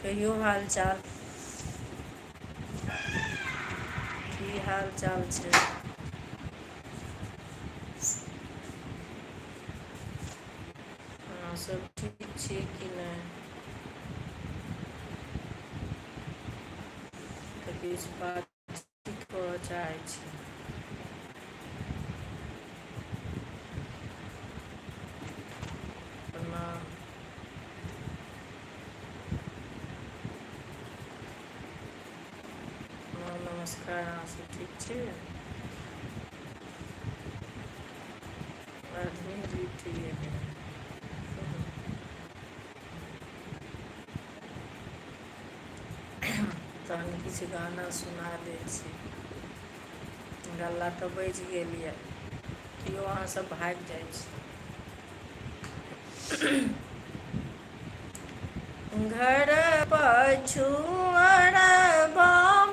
कहियो हाल चाल की हाल चाल छै। अहाँ सब ठीक छी कि नहि? तऽ किछु बातचीत करऽ चाहै छी। प्रणाम। नमस्कार। अहाँ सब ठीक छी? आदमी जुटिए गेल। तहन किछु गाना सुना दै छी। गला तऽ बजि गेल यऽ, केओ अहाँसभ भागि जाइ छी। घर पछुआरबा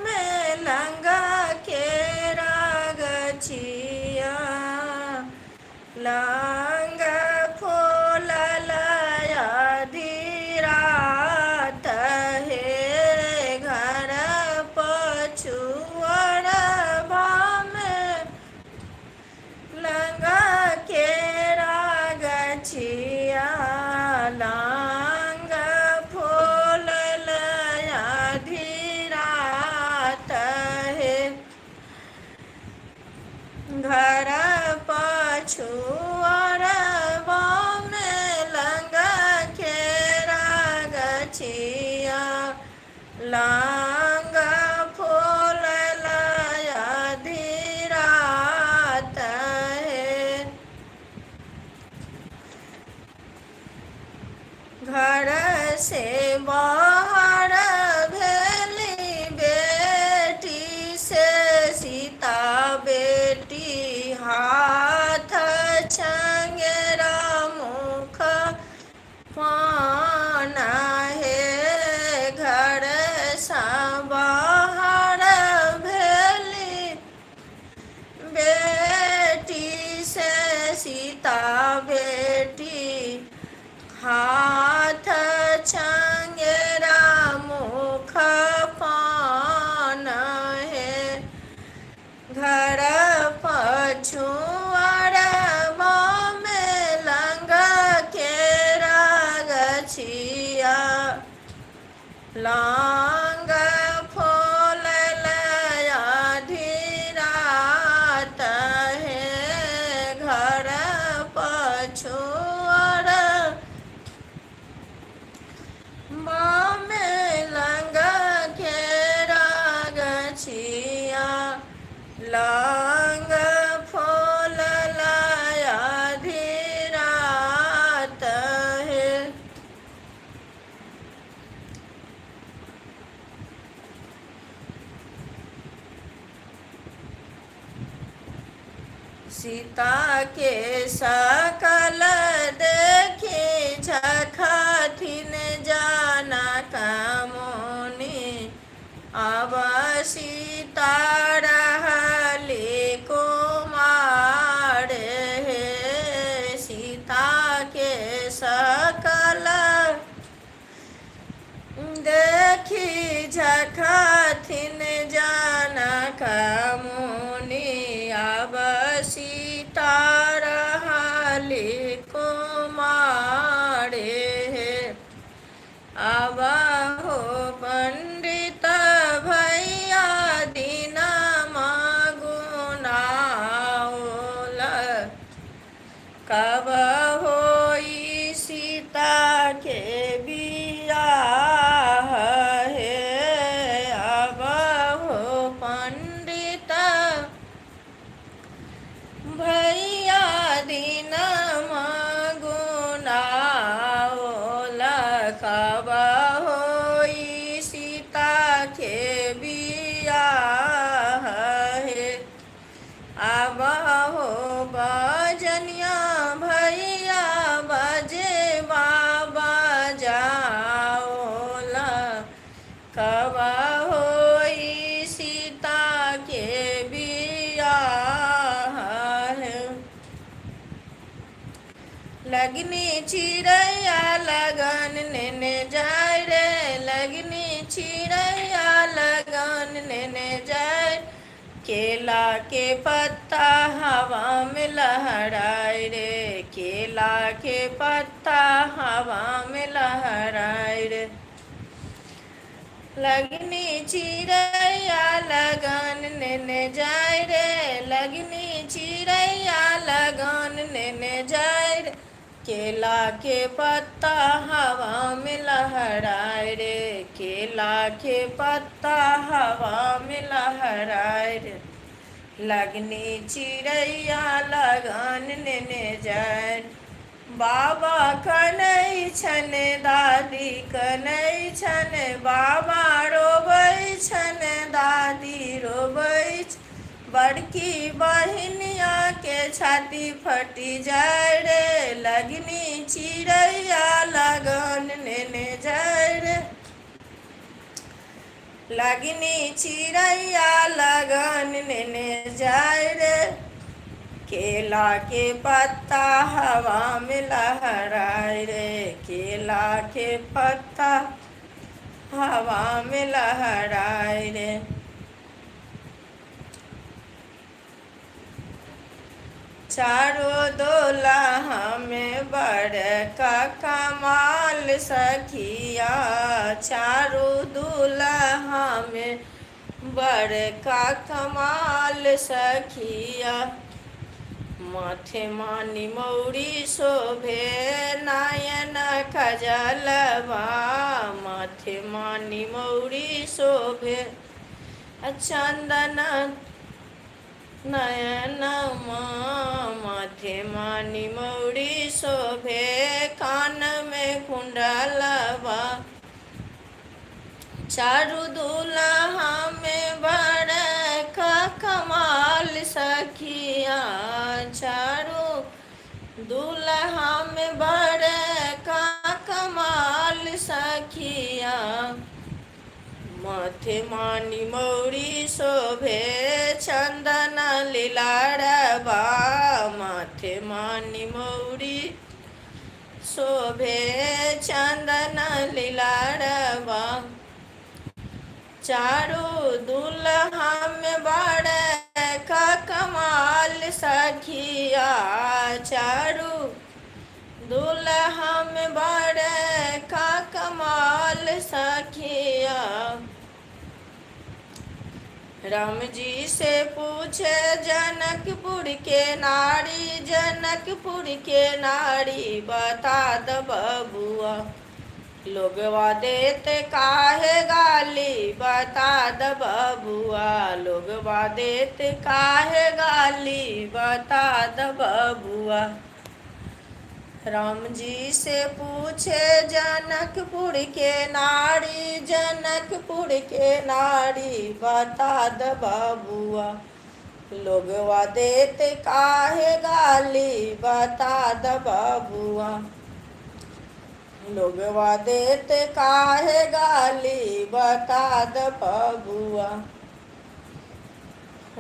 मे लंगा केरा गछिया, लांग फूलल आधी रात हे, घर पछुआरबा मे लंगा केरा गछिया, लांग फूलल आधी रात हे, घर पछुआरबा मे लंगा केरा गछिया, लांग फूलल आधी रात हे, घर से बाहर भेली बेटी से सीता बेटी, हाथ चंगेरा मुख पान हे, घर सा बाहर भेली बेटी से सीता बेटी, हाथ चंगेरा मुख पान हे, घर पछुआरबा मे लंगा केरा गछिया, लांग फूलल आधी रात हे, घर पछुआरबा मे लंगा केरा गछिया, लांग फूलल आधी रात हे, सीता के सकल देखी झखथिन जनक मुनि, अब सीता रहली कुमार हे, सीता के सकल देखी झखथिन जनक मुनि, अब सीता रहली कुमार हे, अब हो पंडित भैया दिन मगुनाओल, कब होई सीता के बियाह हे, अब हो पंडित भैया दिन मगुनाओल, कब होई सीता के बियाह हे, अब हो बजनिया भैया लगनी चिड़ैया लगन नेने जाय रे, लगनी चिड़ैया लगन नेने जाय। केला के पत्ता हवा में लहराए रे, केला के पत्ता हवा में लहराए रे। लगनी चिड़ैया लगन नेने जाय रे, लगनी चिड़ैया लगन नेने जाय रे। केला के पत्ता हवा में लहराए रे, केला के पत्ता हवा में लहराए रे। लगनी चिड़ैया लगन नेने जाय। बाबा कनै छन दादी कनै छन, बाबा रोबै छन दादी रोबै छ। बड़की बहिनिया के छाती फटी जाय रे, लगनी चिड़ैया लगन नेने जाय रे। लगनी चिड़ैया लगन नेने जाय रे। केला के पत्ता हवा में लहराए रे, केला के पत्ता हवा में लहराए रे। चारों दोलहा में बड़का कमाल सखिया, चारों दुल्हा में बड़का कमाल सखिया। माथे मानी मौरी शोभे नयन खजलवा, माथे मानी मौरी शोभे चंदन नयन माथे मानी मौरी शोभे कान में कुंडलवा। चारू दुल्हा में बड़का कमाल सखिया, चारू दुल्हा में बड़का कमाल सखिया। माथे मानी मौरी शोभे चंदन लीलाड़बा, माथे मानी मौरी शोभे चंदन लीलाड़बा। चारों दुल्हा में बड़का कमाल सखिया, चारों दुल्हा में बड़का कमाल सखिया। राम जी से पूछे जनकपुर के नारी, जनकपुर के नारी बता द बबुआ। लोगवा देते काहे गाली बता द बबुआ, लोगवा देते काहे गाली बता द बबुआ। राम जी से पूछे जनकपुर के नारी, जनकपुर के नारी बता द बबुआ। लोगवा देते काहे गाली बता द बबुआ, लोगवा देते काहे गाली बता द बबुआ।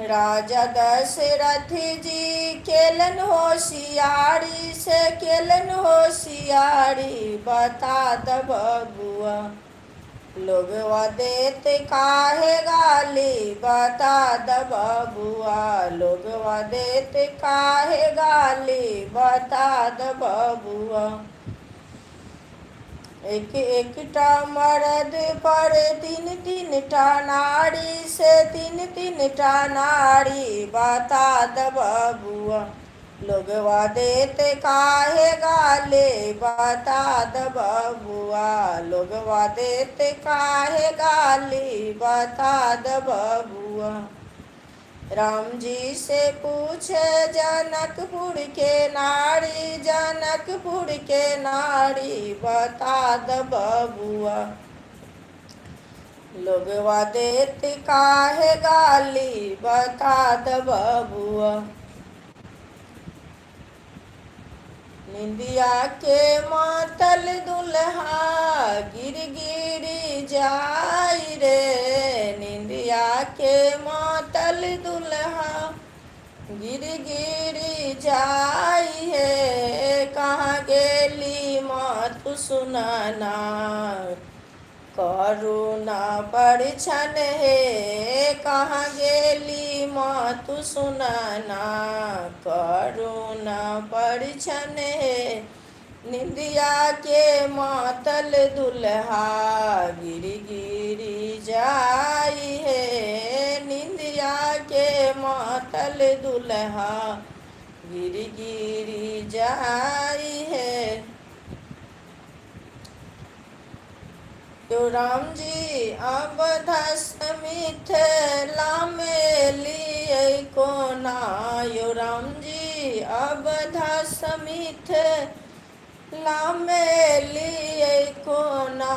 राजा दशरथ जी केलन होशियारी से, केलन होशियारी बता द बबुआ। लोगवा देते काहे गाली बता द बबुआ, लोगवा देते काहे गाली बता द बबुआ। एक एकटा मर्द पर तीन तीन टा नारी से, तीन तीन टा नारी बता द बबुआ। लोगवा देते काहे गाले बता द बबुआ, लोगवा देते काहे गाली बता द बबुआ। राम जी से पूछे जनकपुर के नारी, जनकपुर के नारी बता द बबुआ। लोगवा देते काहे गाली बता द बबुआ। निंदिया के मातल दुल्हा गिर गिर जाई रे, निंदिया के मातल दुल्हा गिर गिर जाई है। कहाँ सुनना, करुणा परिछन हे कहाँ गेली माँ तू सुनना, करुणा परिछन हे निंदिया के मातल दुल्हा गिरी गिरी जाई है, निंदिया के मातल दुल्हा गिरी गिरी जाई है। यो राम जी अब मिथिला में लिए कोना, यो राम जी अब मिथिला में लिए कोना,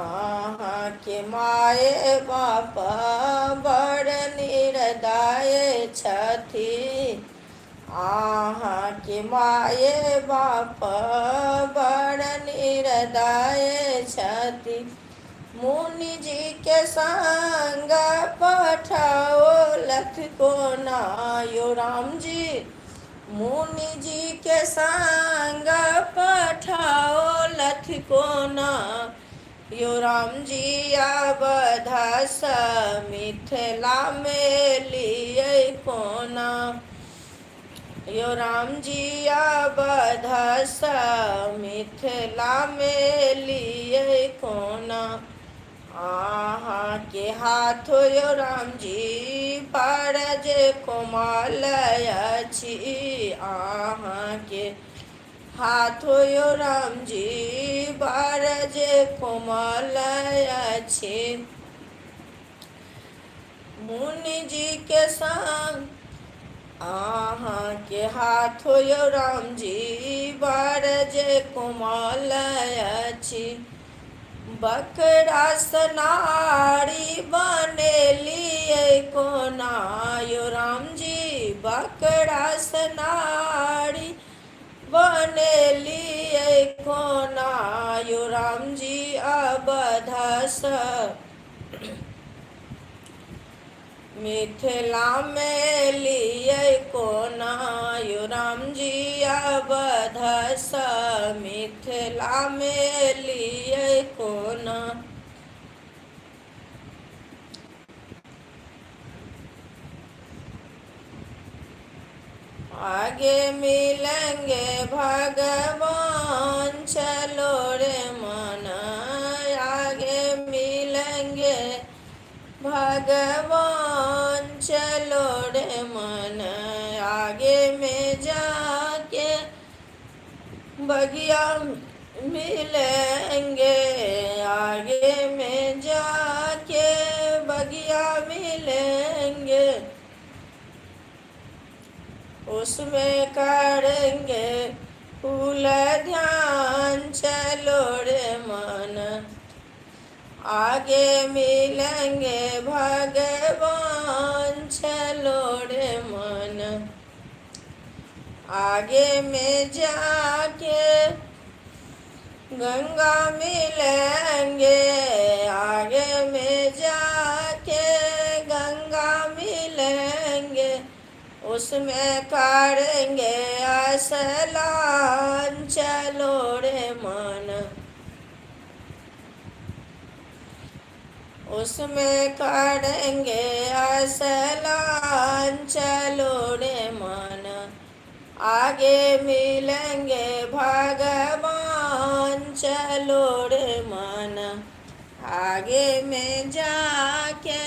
आहाँ के माए बाप बड़ निर्दय छथि, आहाँ के माए बाप बड़ निर्दय छथि, मुनि जी के संग पठाओलथ कोना, यो राम जी मुनि जी के संग पठाओलथ कोना, यो राम जी अब मिथिला में लिए कोना, यो राम जी अब मिथिला में लिए कोना, आहाँ के हाथ यो राम जी परज कोमल अछि, आहाँ के हाथ यो राम जी परज कोमल अछि, मुनि जी के संग आहाँ के हाथ यो राम जी बरज कोमल अछि, बकरा सनारी बनेलिए कोना, यो राम जी बकरा सनारी बनेलिए कोना, यो राम जी अब मिथिला में लिए कोना, यो राम जी अब मिथिला में लिए कोना, आगे मिलेंगे भगवान चलो रे मन, आगे मिलेंगे भगवान चलो रे मन, आगे में जाके बगिया मिलेंगे, आगे में जाके बगिया मिलेंगे, उसमें करेंगे फूल ध्यान चलो रे मन, आगे मिलेंगे भगवान चलो रे मन, आगे में जाके गंगा मिलेंगे, आगे में जाके गंगा मिलेंगे, उसमें करेंगे स्नान चलो रे मन, उसमें करेंगे स्नान चलो रे मन, आगे मिलेंगे भगवान चलो रे मन, आगे में जाके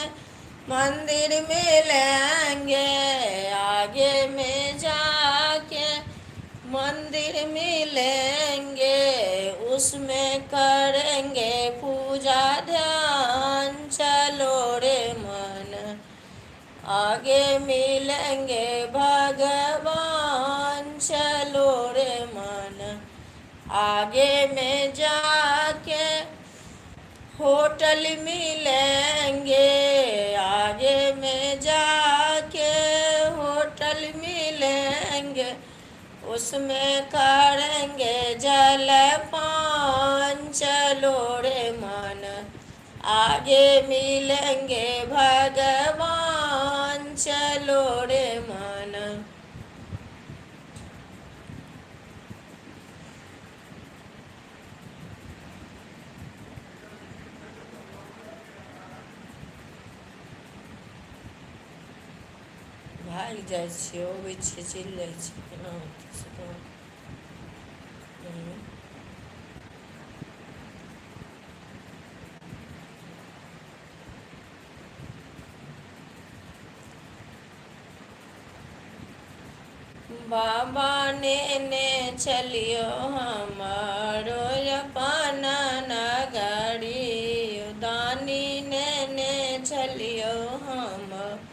मंदिर मिलेंगे, आगे में जाके मंदिर मिलेंगे, उसमें करेंगे पूजा ध्यान चलो रे मन, आगे मिलेंगे भगवान चलो रे मन, आगे में जाके होटल मिलेंगे, आगे में जाके होटल मिलेंगे, उसमें करेंगे जलपान चलो रे मन, आगे मिलेंगे भगवान चलो रे मन। भागि जाइ छियै, अबै छियै, चलि जाइ छियै, केना होतै से कहू। बाबा नेने चलियो हमारो अपन नगरी, दानी नेने चलियो हमरो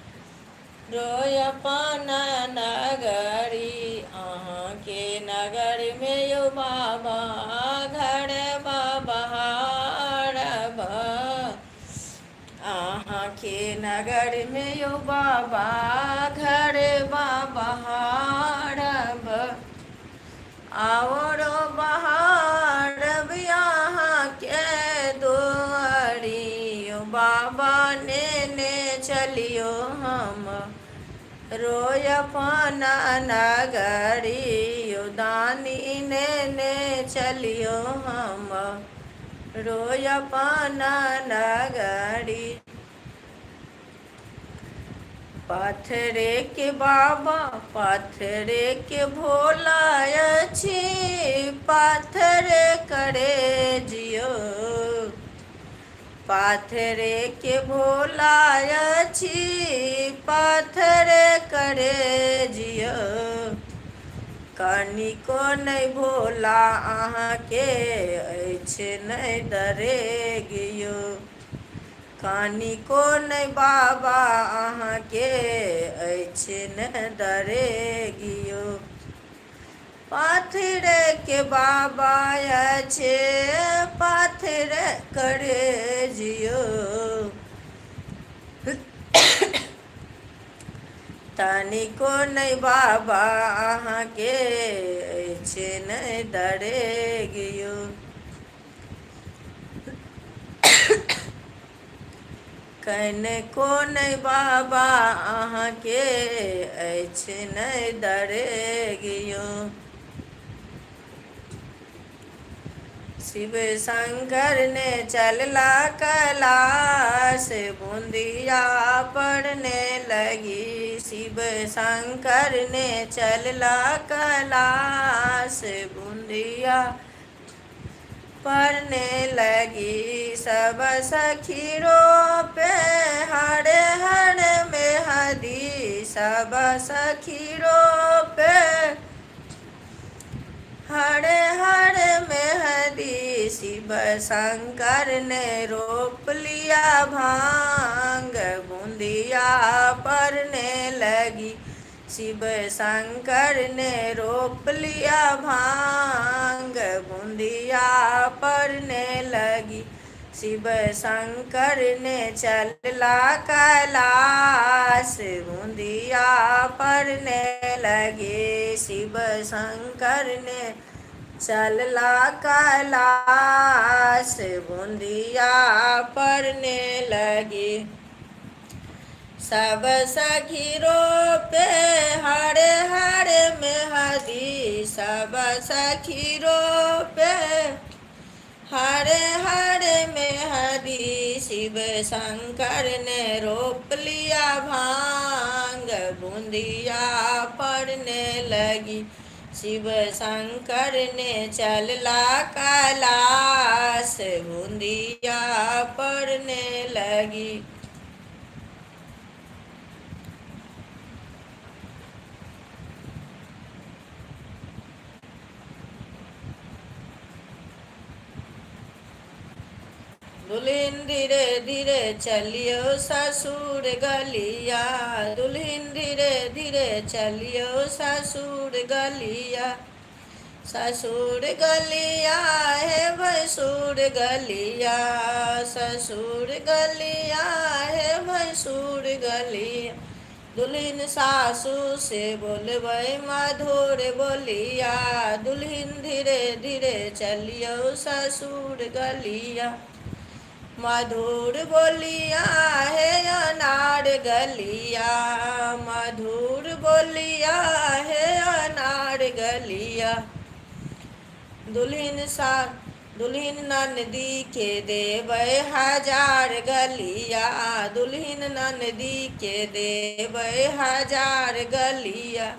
अपन नगरी। अहाँके नगर में यो बाबा घर बहारब, अहाँके नगर में यो बाबा घर बहारब, आओरो बहारब अहाँके दुआरी। यो बाबा नेने चलियो हम रोय अपन नगरी, यो दानी नेने चलियो हम रोय अपन नगरी। पाथरे के बाबा पाथरे के भोला अछि, पाथरे करे जियो, पाथरे के भोला अछि, पाथरे करे जियो। कनिको नहीं भोला अहाँके अछि नहीं डरेगियो, कनिको नहीं बाबा अहाँके अछि नहीं डरेगियो। पाथरे के बाबा अछि, पाथरे करे जियो, तनिको नहीं बाबा अहाँके अछि नहीं डरेगियो। कनिको नहीं बाबा अहाँके अछि नहीं डरेगियो। शिव शंकर ने चलला कैलाश, बूंदिया पड़ने लगी, शिव शंकर ने चलला कैलाश, बूंदिया पड़ने लगी। सब सखीरो पे हरे हरे मेहदी, सब सखीरो पे हरे हरे मेहदी। शिव शंकर ने रोप लिया भांग, बूंदिया पड़ने लगी, शिव शंकर ने रोप लिया भांग, बूंदिया पड़ने लगी। शिव शंकर ने चलला कैलाश, बूंदिया पड़ने लगे, शिव शंकर ने चलला कैलाश, बूंदिया पड़ने लगी। सब सखीरो पे हरे हरे मेहदी, सब सखीरो पे हरे हरे मेहदी। शिव शंकर ने रोप लिया भांग, बूंदिया पड़ने लगी, शिव शंकर ने चलला कैलाश, बूंदिया पड़ने लगी। दुल्हन धीरे धीरे चलियो ससुर गलिया, दुल्हन धीरे धीरे चलियो ससुर गलिया। ससुर गलिया है भैंसुर गलिया, ससुर गलिया है भैंसुर गलिया। दुल्हन सासू से बोलबै मधुर बोलिया, दुल्हन धीरे धीरे चलियो ससुर गलिया। मधुर बोलिया है अनार गलिया, मधुर बोलिया है अनार गलिया। दुल्हन दुल्हन ननदी के देबै हजार गलिया, दुल्हन ननदी के देबै हजार गलिया।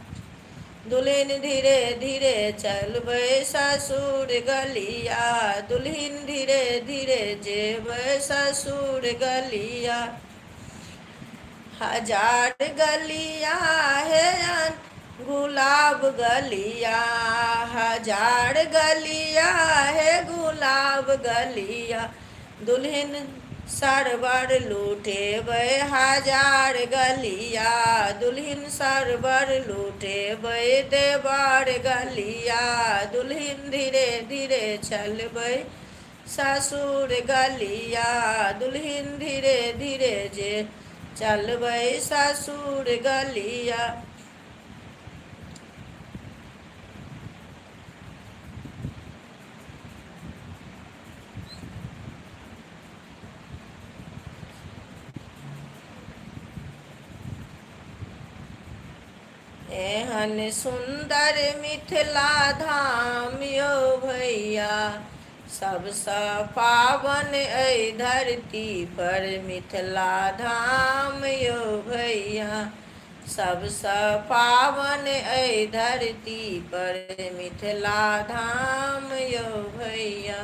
दुल्हन धीरे धीरे चलबै ससुर गलिया, दुल्हन धीरे धीरे जेबै ससुर गलिया। हजार गलिया है गुलाब गलिया, हजार गलिया है गुलाब गलिया। दुल्हन सरबर लूटेबै हजार गलिया, दुल्हन सरबर लूटेबै देवर गलिया। दुल्हन धीरे धीरे चलबै ससुर गलिया, दुल्हन धीरे धीरे जे चलबै ससुर गलिया। एहन सुंदर मिथिला धाम यौ भैया, सबसँ पावन अइ धरती पर मिथिला धाम यौ भैया। सबसँ पावन अइ धरती पर मिथिला धाम यौ भैया।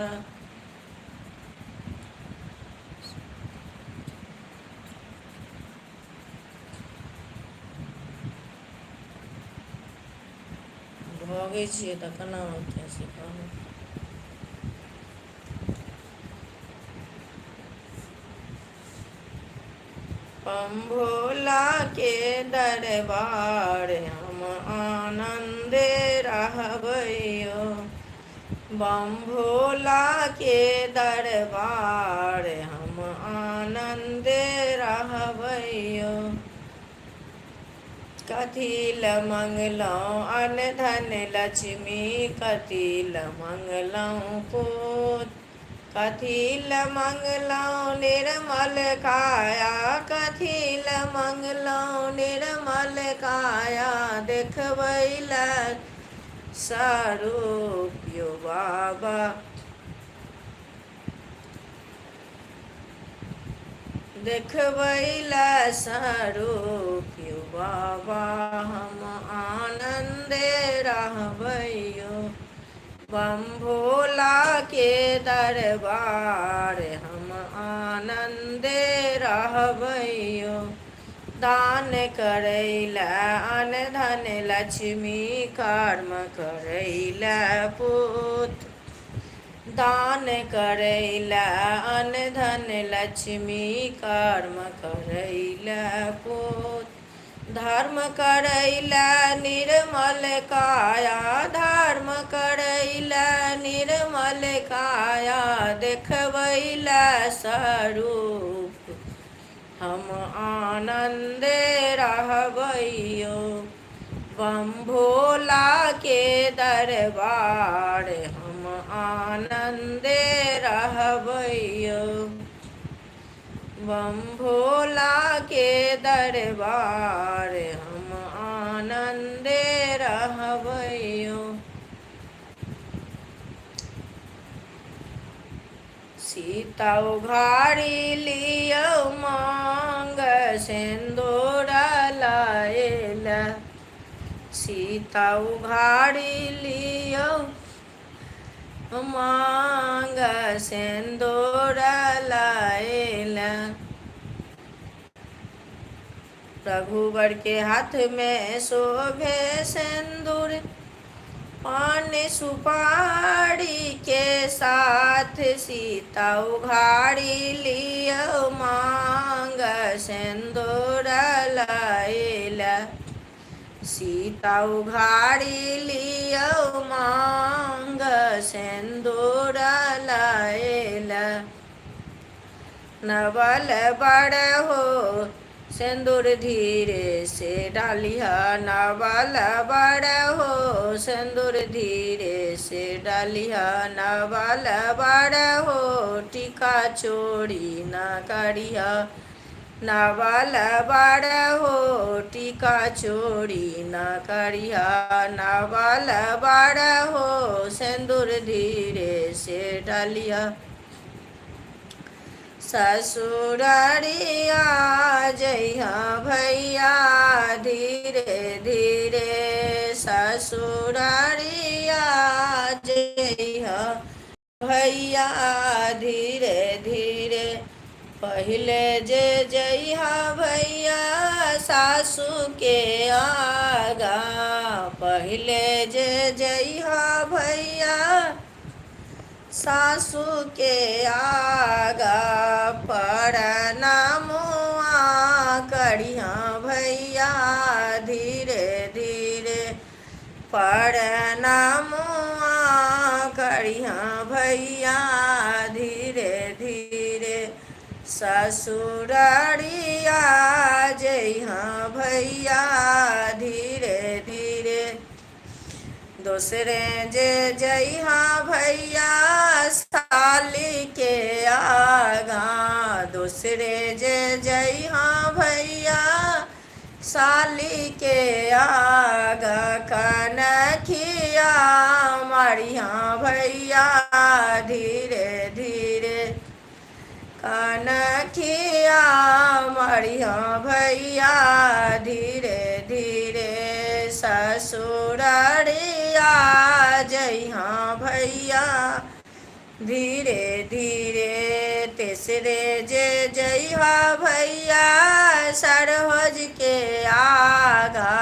भगै छियै तऽ केना होतै से कहू। बम भोला के दरबार हम आनंदे रहबै यौ, बम भोला के दरबार हम आनंदे रहबै यौ। कथी ल मंगलहुँ अन्न धन लक्ष्मी, कथी ल मंगलहुँ पूत, कथी ल मंगलहुँ निर्मल काया, कथी ल मंगलहुँ निर्मल काया। देखबै ल स्वरूप यौ बाबा, देखबै ल स्वरूप यौ बाबा। हम आनंदे रहबै यौ, बम भोला के दरबार हम आनंदे रहबै यौ। दान करै ल अन्न धन लक्ष्मी, कर्म करै ल पूत, दान करै ल अन्न धन लक्ष्मी, कर्म करै ल पूत। धर्म करै ल निर्मल काया, धर्म करै ल निर्मल काया। देखबै ल स्वरूप हम आनंदे रहबै यौ, बम भोला के दरबार हम आनंदे रहबै यौ, बम भोला के दरबार हम आनंदे रहबै यौ। सीता उघारी लियौ मांग सिंदूर लायल, सीता उघारी लियौ मांग सिंदूर लायल। रघुवर के हाथ में शोभे सिंदूर, पान सुपारी के साथ सीता उघारी लियौ मांग सिंदूर लायल। सीता उघारी लियौ मांग सिंदूर लायल। नवल बड़ हो सिंदूर धीरे से डालिहा, नवल बड़ हो सिंदूर धीरे से डालिहा। नवल बड़ हो टीका चोरी न करिहा, नावल बाड़ हो टीका चोरी न करिया, नावल बाड़ हो सिंदूर धीरे से डालिया। ससुरारिया जइहा भैया धीरे धीरे, ससुरारिया जइहा भैया धीरे धीरे। पहले जे जइहा भैया सासू के आगा, पहले जे जइहा भैया सासू के आगा। प्रणामुआ करिहा भैया धीरे धीरे, प्रणामुआ करिहा भैया धीरे धीरे। ससुरारिया जइहा भैया धीरे धीरे। दूसरे जे जइहा भैया साली के आगा, दूसरे जे जइहा भैया साली के आगा। कनखिया मारिहा भैया धीरे धीरे, कनखिया मारिहा भैया धीरे धीरे। ससुरारिया जइहा भैया धीरे धीरे। तीसरे जे जइहा भैया सरहज के आगा,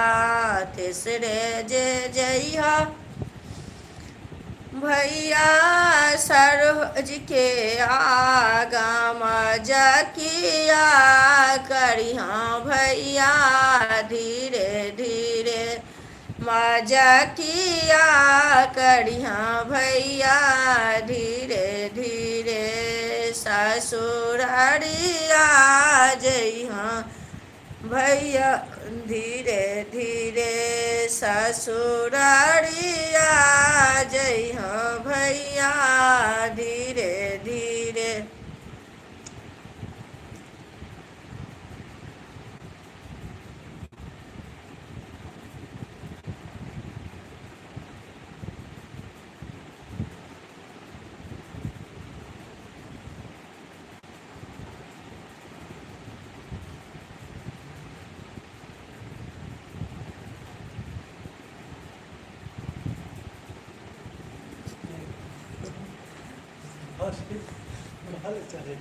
तीसरे जे जइहा भैया सरहज के आगा। मजाकिया करिहा भैया धीरे धीरे, मजाकिया करिहा भैया धीरे धीरे। ससुरारिया जइहा भैया धीरे धीरे, ससुरारिया जइहा भैया धीरे धीरे। भाले चले